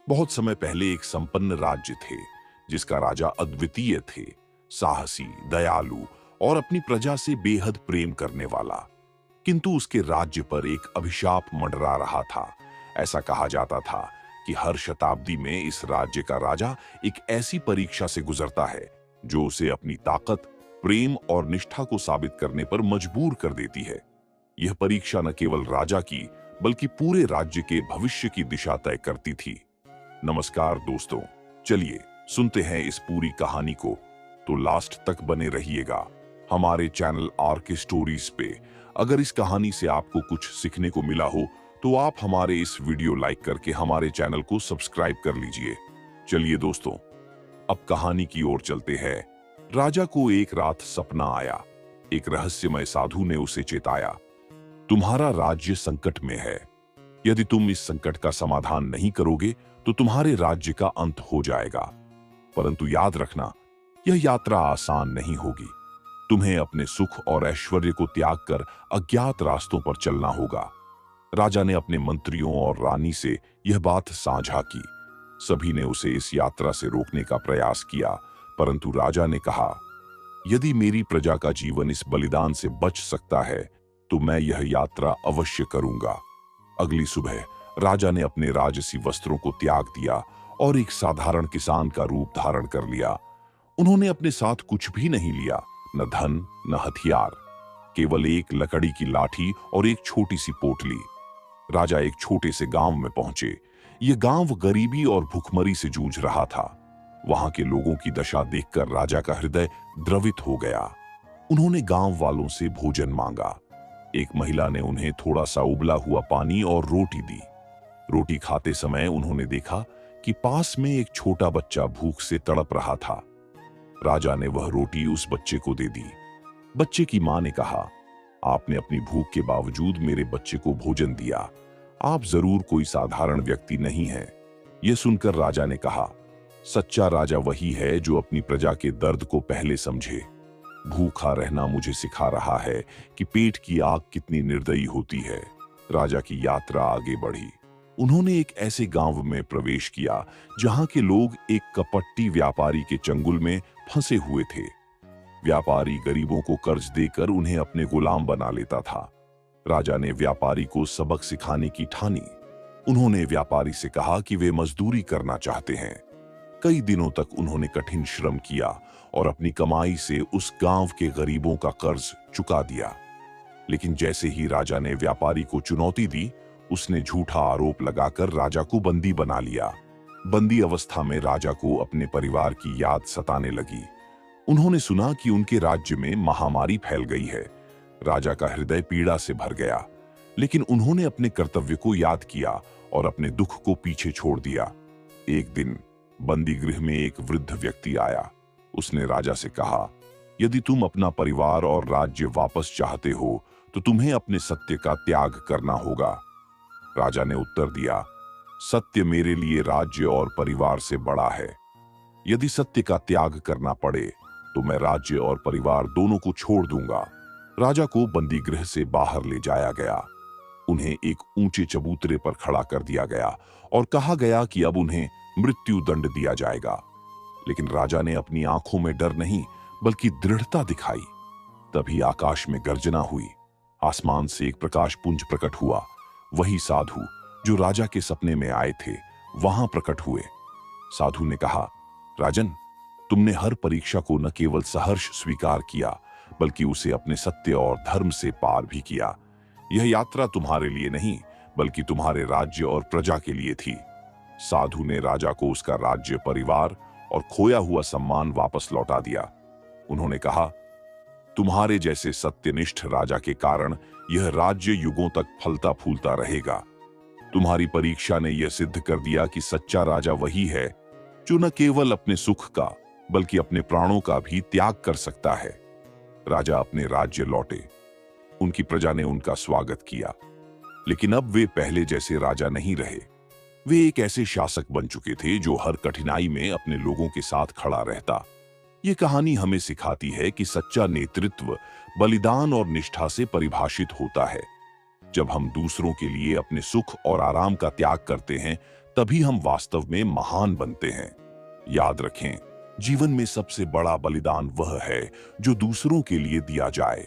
बहुत समय पहले एक संपन्न राज्य थे जिसका राजा अद्वितीय थे, साहसी, दयालु और अपनी प्रजा से बेहद प्रेम करने वाला। किंतु उसके राज्य पर एक अभिशाप मंडरा रहा था। ऐसा कहा जाता था कि हर शताब्दी में इस राज्य का राजा एक ऐसी परीक्षा से गुजरता है जो उसे अपनी ताकत, प्रेम और निष्ठा को साबित करने पर मजबूर कर देती है। यह परीक्षा न केवल राजा की बल्कि पूरे राज्य के भविष्य की दिशा तय करती थी। नमस्कार दोस्तों, चलिए सुनते हैं इस पूरी कहानी को। तो लास्ट तक बने रहिएगा हमारे चैनल आरके स्टोरीज पे। अगर इस कहानी से आपको कुछ सीखने को मिला हो तो आप हमारे इस वीडियो लाइक करके हमारे चैनल को सब्सक्राइब कर लीजिए। चलिए दोस्तों, अब कहानी की ओर चलते हैं। राजा को एक रात सपना आया। एक रहस्यमय साधु ने उसे चेताया, तुम्हारा राज्य संकट में है। यदि तुम इस संकट का समाधान नहीं करोगे तो तुम्हारे राज्य का अंत हो जाएगा। परंतु याद रखना, यह यात्रा आसान नहीं होगी। तुम्हें अपने सुख और ऐश्वर्य को त्याग कर अज्ञात रास्तों पर चलना होगा। राजा ने अपने मंत्रियों और रानी से यह बात साझा की। सभी ने उसे इस यात्रा से रोकने का प्रयास किया, परंतु राजा ने कहा, यदि मेरी प्रजा का जीवन इस बलिदान से बच सकता है तो मैं यह यात्रा अवश्य करूंगा। अगली सुबह राजा ने अपने राजसी वस्त्रों को त्याग दिया और एक साधारण किसान का रूप धारण कर लिया। उन्होंने अपने साथ कुछ भी नहीं लिया, न धन न हथियार, केवल एक लकड़ी की लाठी और एक छोटी सी पोटली। राजा एक छोटे से गांव में पहुंचे। यह गांव गरीबी और भूखमरी से जूझ रहा था। वहां के लोगों की दशा देखकर राजा का हृदय द्रवित हो गया। उन्होंने गांव वालों से भोजन मांगा। एक महिला ने उन्हें थोड़ा सा उबला हुआ पानी और रोटी दी। रोटी खाते समय उन्होंने देखा कि पास में एक छोटा बच्चा भूख से तड़प रहा था। राजा ने वह रोटी उस बच्चे को दे दी। बच्चे की मां ने कहा, आपने अपनी भूख के बावजूद मेरे बच्चे को भोजन दिया। आप जरूर कोई साधारण व्यक्ति नहीं हैं। यह सुनकर राजा ने कहा, सच्चा राजा वही है जो अपनी प्रजा के दर्द को पहले समझे। भूखा रहना मुझे सिखा रहा है कि पेट की आग कितनी निर्दयी होती है। राजा की यात्रा आगे बढ़ी। उन्होंने एक ऐसे गांव में प्रवेश किया जहां के लोग एक कपटी व्यापारी के चंगुल में फंसे हुए थे। व्यापारी गरीबों को कर्ज देकर उन्हें अपने गुलाम बना लेता था। राजा ने व्यापारी को सबक सिखाने की ठानी। उन्होंने व्यापारी से कहा कि वे मजदूरी करना चाहते हैं। कई दिनों तक उन्होंने कठिन श्रम किया और अपनी कमाई से उस गांव के गरीबों का कर्ज चुका दिया। लेकिन जैसे ही राजा ने व्यापारी को चुनौती दी, उसने झूठा आरोप लगाकर राजा को बंदी बना लिया। बंदी अवस्था में राजा को अपने परिवार की याद सताने लगी। उन्होंने सुना कि उनके राज्य में महामारी फैल गई है। राजा का हृदय पीड़ा से भर गया, लेकिन उन्होंने अपने कर्तव्य को याद किया और अपने दुख को पीछे छोड़ दिया। एक दिन बंदी गृह में एक वृद्ध व्यक्ति आया। उसने राजा से कहा, यदि तुम अपना परिवार और राज्य वापस चाहते हो तो तुम्हें अपने सत्य का त्याग करना होगा। राजा ने उत्तर दिया, सत्य मेरे लिए राज्य और परिवार से बड़ा है। यदि सत्य का त्याग करना पड़े तो मैं राज्य और परिवार दोनों को छोड़ दूंगा। राजा को बंदी गृह से बाहर ले जाया गया। उन्हें एक ऊंचे चबूतरे पर खड़ा कर दिया गया और कहा गया कि अब उन्हें मृत्यु दंड दिया जाएगा। लेकिन राजा ने अपनी आंखों में डर नहीं बल्कि दृढ़ता दिखाई। तभी आकाश में गर्जना हुई। आसमान से एक प्रकाश पुंज प्रकट हुआ। वही साधु जो राजा के सपने में आए थे वहां प्रकट हुए। साधु ने कहा, राजन, तुमने हर परीक्षा को न केवल सहर्ष स्वीकार किया बल्कि उसे अपने सत्य और धर्म से पार भी किया। यह यात्रा तुम्हारे लिए नहीं बल्कि तुम्हारे राज्य और प्रजा के लिए थी। साधु ने राजा को उसका राज्य, परिवार और खोया हुआ सम्मान वापस लौटा दिया। उन्होंने कहा, तुम्हारे जैसे सत्यनिष्ठ राजा के कारण यह राज्य युगों तक फलता फूलता रहेगा। तुम्हारी परीक्षा ने यह सिद्ध कर दिया कि सच्चा राजा वही है जो न केवल अपने सुख का बल्कि अपने प्राणों का भी त्याग कर सकता है। राजा अपने राज्य लौटे। उनकी प्रजा ने उनका स्वागत किया, लेकिन अब वे पहले जैसे राजा नहीं रहे। वे एक ऐसे शासक बन चुके थे जो हर कठिनाई में अपने लोगों के साथ खड़ा रहता। ये कहानी हमें सिखाती है कि सच्चा नेतृत्व बलिदान और निष्ठा से परिभाषित होता है। जब हम दूसरों के लिए अपने सुख और आराम का त्याग करते हैं तभी हम वास्तव में महान बनते हैं। याद रखें, जीवन में सबसे बड़ा बलिदान वह है जो दूसरों के लिए दिया जाए।